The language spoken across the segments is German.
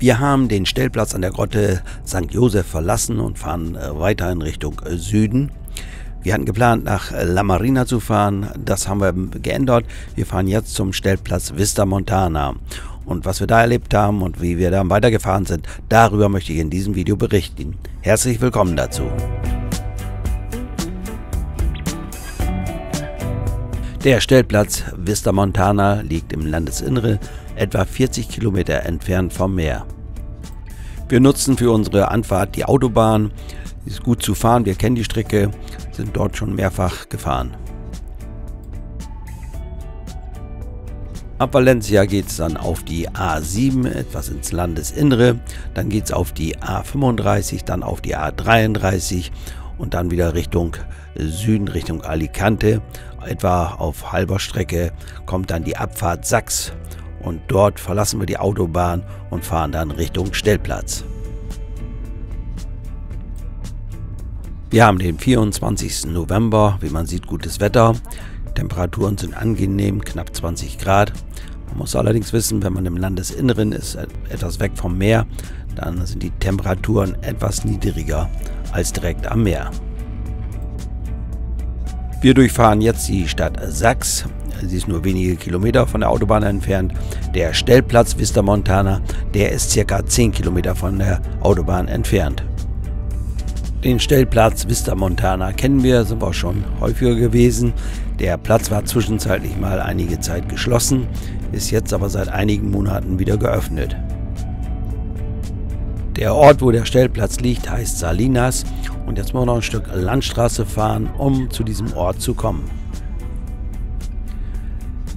Wir haben den Stellplatz an der Grotte St. Joseph verlassen und fahren weiter in Richtung Süden. Wir hatten geplant, nach La Marina zu fahren. Das haben wir geändert. Wir fahren jetzt zum Stellplatz Vista Montana. Und was wir da erlebt haben und wie wir da weitergefahren sind, darüber möchte ich in diesem Video berichten. Herzlich willkommen dazu. Der Stellplatz Vista Montana liegt im Landesinnere, etwa 40 Kilometer entfernt vom Meer. Wir nutzen für unsere Anfahrt die Autobahn. Ist gut zu fahren, wir kennen die Strecke, sind dort schon mehrfach gefahren. Ab Valencia geht es dann auf die A7, etwas ins Landesinnere, dann geht es auf die A35, dann auf die A33 und dann wieder Richtung Süden, Richtung Alicante. Etwa auf halber Strecke kommt dann die Abfahrt Sachs und dort verlassen wir die Autobahn und fahren dann Richtung Stellplatz. Wir haben den 24. November, wie man sieht, gutes Wetter. Temperaturen sind angenehm, knapp 20 Grad. Man muss allerdings wissen, wenn man im Landesinneren ist, etwas weg vom Meer, dann sind die Temperaturen etwas niedriger als direkt am Meer. Wir durchfahren jetzt die Stadt Sachs. Sie ist nur wenige Kilometer von der Autobahn entfernt. Der Stellplatz Vista Montana, der ist ca. 10 Kilometer von der Autobahn entfernt. Den Stellplatz Vista Montana kennen wir, sind wir auch schon häufiger gewesen. Der Platz war zwischenzeitlich mal einige Zeit geschlossen, ist jetzt aber seit einigen Monaten wieder geöffnet. Der Ort, wo der Stellplatz liegt, heißt Salinas und jetzt wollen wir noch ein Stück Landstraße fahren, um zu diesem Ort zu kommen.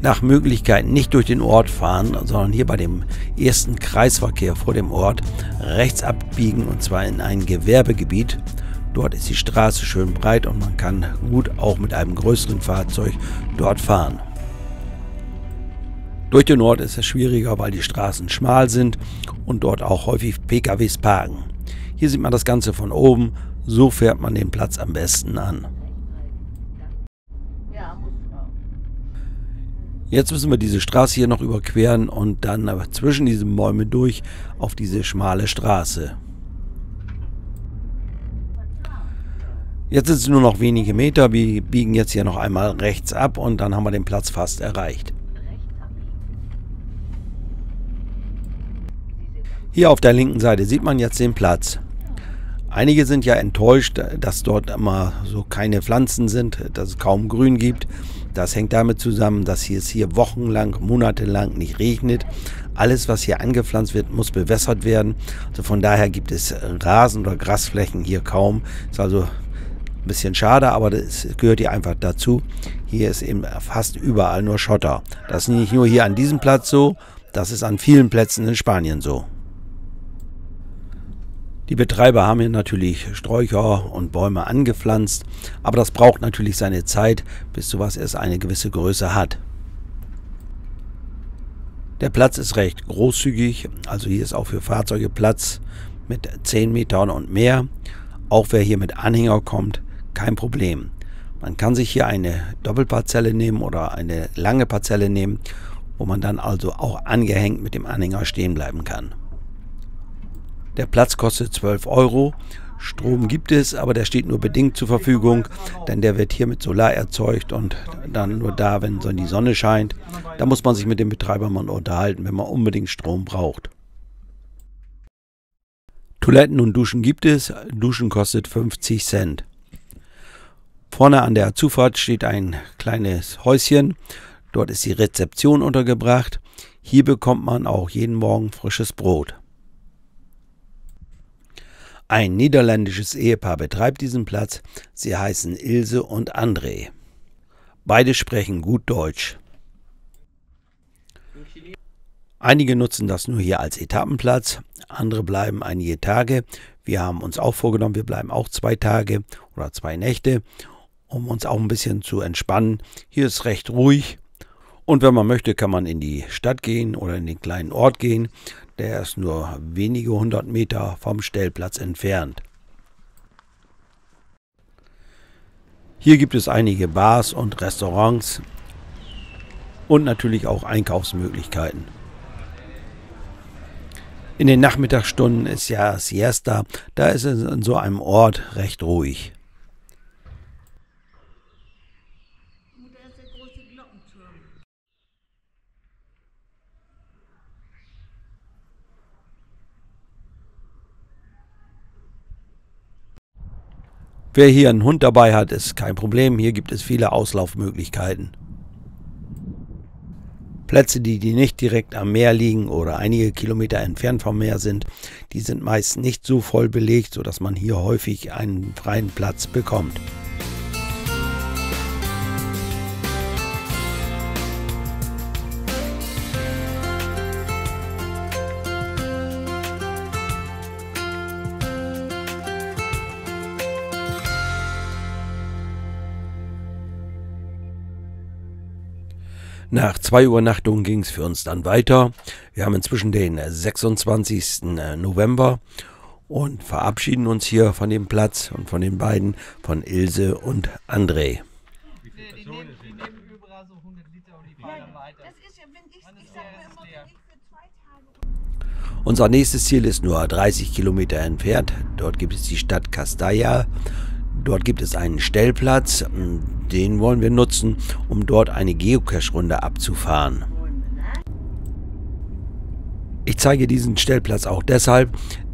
Nach Möglichkeit nicht durch den Ort fahren, sondern hier bei dem ersten Kreisverkehr vor dem Ort rechts abbiegen und zwar in ein Gewerbegebiet. Dort ist die Straße schön breit und man kann gut auch mit einem größeren Fahrzeug dort fahren. Durch den Ort ist es schwieriger, weil die Straßen schmal sind und dort auch häufig PKWs parken. Hier sieht man das Ganze von oben, so fährt man den Platz am besten an. Jetzt müssen wir diese Straße hier noch überqueren und dann zwischen diese Bäume durch auf diese schmale Straße. Jetzt sind es nur noch wenige Meter, wir biegen jetzt hier noch einmal rechts ab und dann haben wir den Platz fast erreicht. Hier auf der linken Seite sieht man jetzt den Platz. Einige sind ja enttäuscht, dass dort immer so keine Pflanzen sind, dass es kaum Grün gibt. Das hängt damit zusammen, dass es hier wochenlang, monatelang nicht regnet. Alles, was hier angepflanzt wird, muss bewässert werden. Also von daher gibt es Rasen- oder Grasflächen hier kaum. Ist also ein bisschen schade, aber das gehört hier einfach dazu. Hier ist eben fast überall nur Schotter. Das ist nicht nur hier an diesem Platz so, das ist an vielen Plätzen in Spanien so. Die Betreiber haben hier natürlich Sträucher und Bäume angepflanzt, aber das braucht natürlich seine Zeit, bis sowas erst eine gewisse Größe hat. Der Platz ist recht großzügig, also hier ist auch für Fahrzeuge Platz mit 10 Metern und mehr. Auch wer hier mit Anhänger kommt, kein Problem. Man kann sich hier eine Doppelparzelle nehmen oder eine lange Parzelle nehmen, wo man dann also auch angehängt mit dem Anhänger stehen bleiben kann. Der Platz kostet 12 €. Strom gibt es, aber der steht nur bedingt zur Verfügung, denn der wird hier mit Solar erzeugt und dann nur da, wenn so die Sonne scheint. Da muss man sich mit dem Betreiber mal unterhalten, wenn man unbedingt Strom braucht. Toiletten und Duschen gibt es. Duschen kostet 50 Cent. Vorne an der Zufahrt steht ein kleines Häuschen. Dort ist die Rezeption untergebracht. Hier bekommt man auch jeden Morgen frisches Brot. Ein niederländisches Ehepaar betreibt diesen Platz. Sie heißen Ilse und André. Beide sprechen gut Deutsch. Einige nutzen das nur hier als Etappenplatz, andere bleiben einige Tage. Wir haben uns auch vorgenommen, wir bleiben auch 2 Tage oder 2 Nächte, um uns auch ein bisschen zu entspannen. Hier ist recht ruhig und wenn man möchte, kann man in die Stadt gehen oder in den kleinen Ort gehen. Der ist nur wenige 100 Meter vom Stellplatz entfernt. Hier gibt es einige Bars und Restaurants und natürlich auch Einkaufsmöglichkeiten. In den Nachmittagsstunden ist ja Siesta, da ist es in so einem Ort recht ruhig. Wer hier einen Hund dabei hat, ist kein Problem. Hier gibt es viele Auslaufmöglichkeiten. Plätze, die nicht direkt am Meer liegen oder einige Kilometer entfernt vom Meer sind, die sind meist nicht so voll belegt, sodass man hier häufig einen freien Platz bekommt. Nach 2 Übernachtungen ging es für uns dann weiter. Wir haben inzwischen den 26. November und verabschieden uns hier von dem Platz und von den beiden, von Ilse und André. Die nehmen überall so 100 Liter und die fahren dann weiter. Das ist ja, wenn ich sag mir immer, wenn ich für 2 Tage... Unser nächstes Ziel ist nur 30 Kilometer entfernt. Dort gibt es die Stadt Castalla. Dort gibt es einen Stellplatz, den wollen wir nutzen, um dort eine Geocache-Runde abzufahren. Ich zeige diesen Stellplatz auch deshalb,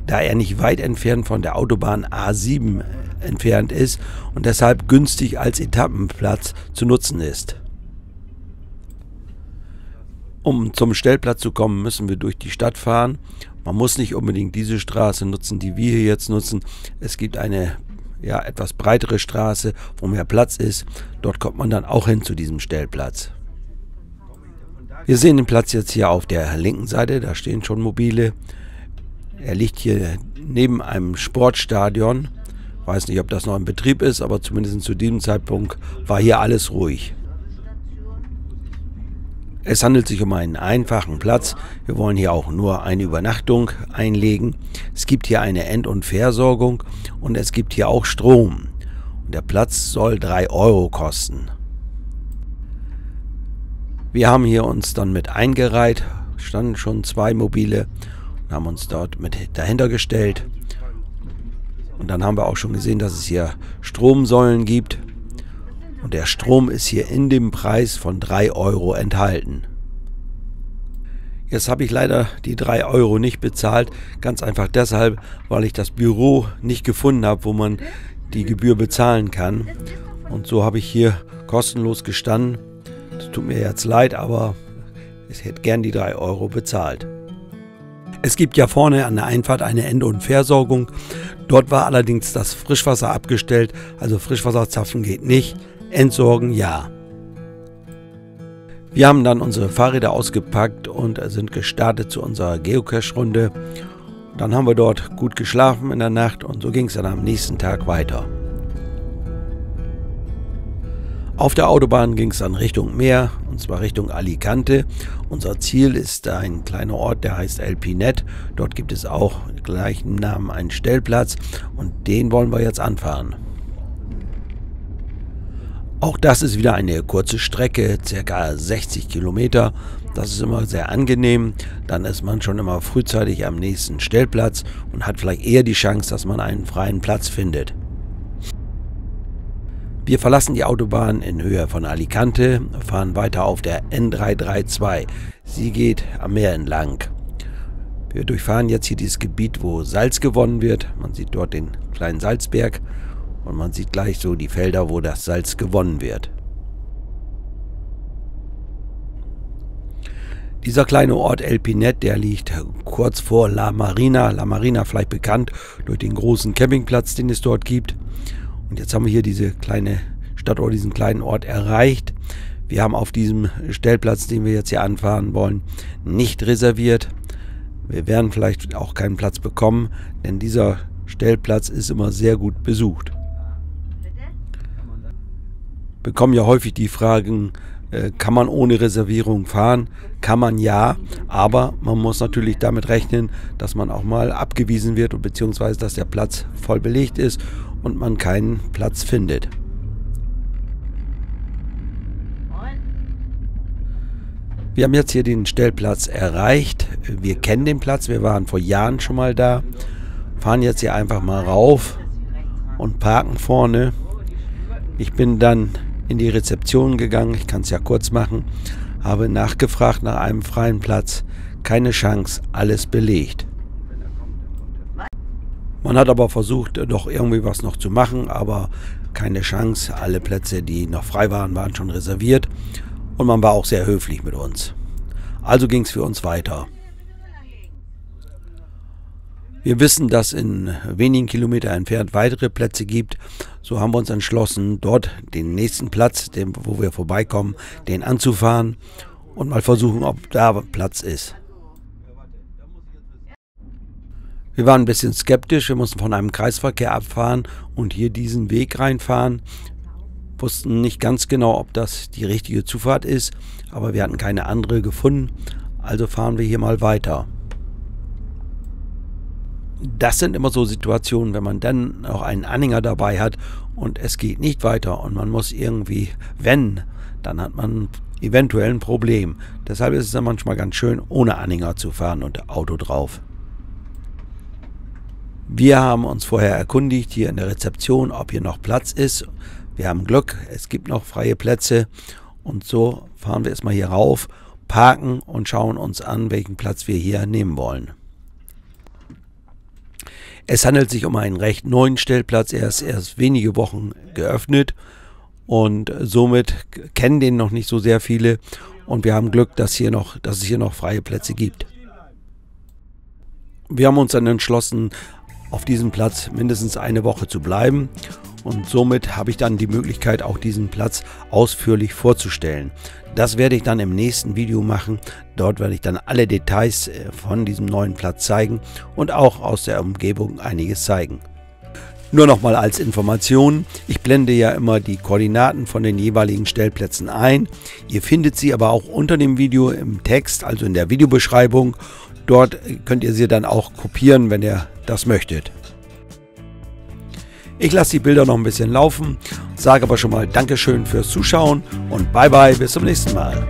da er nicht weit entfernt von der Autobahn A7 entfernt ist und deshalb günstig als Etappenplatz zu nutzen ist. Um zum Stellplatz zu kommen, müssen wir durch die Stadt fahren. Man muss nicht unbedingt diese Straße nutzen, die wir hier jetzt nutzen. Es gibt eine etwas breitere Straße, wo mehr Platz ist. Dort kommt man dann auch hin zu diesem Stellplatz. Wir sehen den Platz jetzt hier auf der linken Seite, da stehen schon Mobile. Er liegt hier neben einem Sportstadion. Weiß nicht, ob das noch in Betrieb ist, aber zumindest zu diesem Zeitpunkt war hier alles ruhig. Es handelt sich um einen einfachen Platz. Wir wollen hier auch nur eine Übernachtung einlegen. Es gibt hier eine End- und Versorgung und es gibt hier auch Strom. Und der Platz soll 3 Euro kosten. Wir haben hier uns dann mit eingereiht, standen schon 2 Mobile und haben uns dort mit dahinter gestellt. Und dann haben wir auch schon gesehen, dass es hier Stromsäulen gibt. Und der Strom ist hier in dem Preis von 3 Euro enthalten. Jetzt habe ich leider die 3 Euro nicht bezahlt. Ganz einfach deshalb, weil ich das Büro nicht gefunden habe, wo man die Gebühr bezahlen kann. Und so habe ich hier kostenlos gestanden. Das tut mir jetzt leid, aber ich hätte gern die 3 Euro bezahlt. Es gibt ja vorne an der Einfahrt eine End- und Versorgung. Dort war allerdings das Frischwasser abgestellt. Also Frischwasserzapfen geht nicht. Entsorgen ja. Wir haben dann unsere Fahrräder ausgepackt und sind gestartet zu unserer Geocache-Runde. Dann haben wir dort gut geschlafen in der Nacht und so ging es dann am nächsten Tag weiter. Auf der Autobahn ging es dann Richtung Meer, und zwar Richtung Alicante. Unser Ziel ist ein kleiner Ort, der heißt El Pinet. Dort gibt es auch mit gleichem Namen einen Stellplatz und den wollen wir jetzt anfahren. Auch das ist wieder eine kurze Strecke, ca. 60 Kilometer. Das ist immer sehr angenehm. Dann ist man schon immer frühzeitig am nächsten Stellplatz und hat vielleicht eher die Chance, dass man einen freien Platz findet. Wir verlassen die Autobahn in Höhe von Alicante, fahren weiter auf der N332. Sie geht am Meer entlang. Wir durchfahren jetzt hier dieses Gebiet, wo Salz gewonnen wird. Man sieht dort den kleinen Salzberg. Und man sieht gleich so die Felder, wo das Salz gewonnen wird. Dieser kleine Ort El Pinet, der liegt kurz vor La Marina. La Marina vielleicht bekannt durch den großen Campingplatz, den es dort gibt. Und jetzt haben wir hier diese kleine Stadt oder diesen kleinen Ort erreicht. Wir haben auf diesem Stellplatz, den wir jetzt hier anfahren wollen, nicht reserviert. Wir werden vielleicht auch keinen Platz bekommen, denn dieser Stellplatz ist immer sehr gut besucht. Bekommen ja häufig die Fragen, kann man ohne Reservierung fahren? Kann man ja, aber man muss natürlich damit rechnen, dass man auch mal abgewiesen wird, beziehungsweise dass der Platz voll belegt ist und man keinen Platz findet. Wir haben jetzt hier den Stellplatz erreicht. Wir kennen den Platz, wir waren vor Jahren schon mal da. Fahren jetzt hier einfach mal rauf und parken vorne. Ich bin dann in die Rezeption gegangen, ich kann es ja kurz machen, habe nachgefragt nach einem freien Platz. Keine Chance, alles belegt. Man hat aber versucht, doch irgendwie was noch zu machen, aber keine Chance. Alle Plätze, die noch frei waren, waren schon reserviert und man war auch sehr höflich mit uns. Also ging es für uns weiter. Wir wissen, dass in wenigen Kilometern entfernt weitere Plätze gibt. So haben wir uns entschlossen, dort den nächsten Platz, wo wir vorbeikommen, den anzufahren und mal versuchen, ob da Platz ist. Wir waren ein bisschen skeptisch, wir mussten von einem Kreisverkehr abfahren und hier diesen Weg reinfahren. Wussten nicht ganz genau, ob das die richtige Zufahrt ist, aber wir hatten keine andere gefunden, also fahren wir hier mal weiter. Das sind immer so Situationen, wenn man dann noch einen Anhänger dabei hat und es geht nicht weiter und man muss irgendwie, dann hat man eventuell ein Problem. Deshalb ist es dann manchmal ganz schön, ohne Anhänger zu fahren und Auto drauf. Wir haben uns vorher erkundigt hier in der Rezeption, ob hier noch Platz ist. Wir haben Glück, es gibt noch freie Plätze und so fahren wir erstmal hier rauf, parken und schauen uns an, welchen Platz wir hier nehmen wollen. Es handelt sich um einen recht neuen Stellplatz, er ist erst wenige Wochen geöffnet und somit kennen den noch nicht so sehr viele und wir haben Glück, dass es hier noch freie Plätze gibt. Wir haben uns dann entschlossen, auf diesem Platz mindestens eine Woche zu bleiben und somit habe ich dann die Möglichkeit, auch diesen Platz ausführlich vorzustellen. Das werde ich dann im nächsten Video machen. Dort werde ich dann alle Details von diesem neuen Platz zeigen und auch aus der Umgebung einiges zeigen. Nur nochmal als Information, ich blende ja immer die Koordinaten von den jeweiligen Stellplätzen ein. Ihr findet sie aber auch unter dem Video im Text, also in der Videobeschreibung. Dort könnt ihr sie dann auch kopieren, wenn ihr das möchtet. Ich lasse die Bilder noch ein bisschen laufen, sage aber schon mal Dankeschön fürs Zuschauen und bye bye, bis zum nächsten Mal.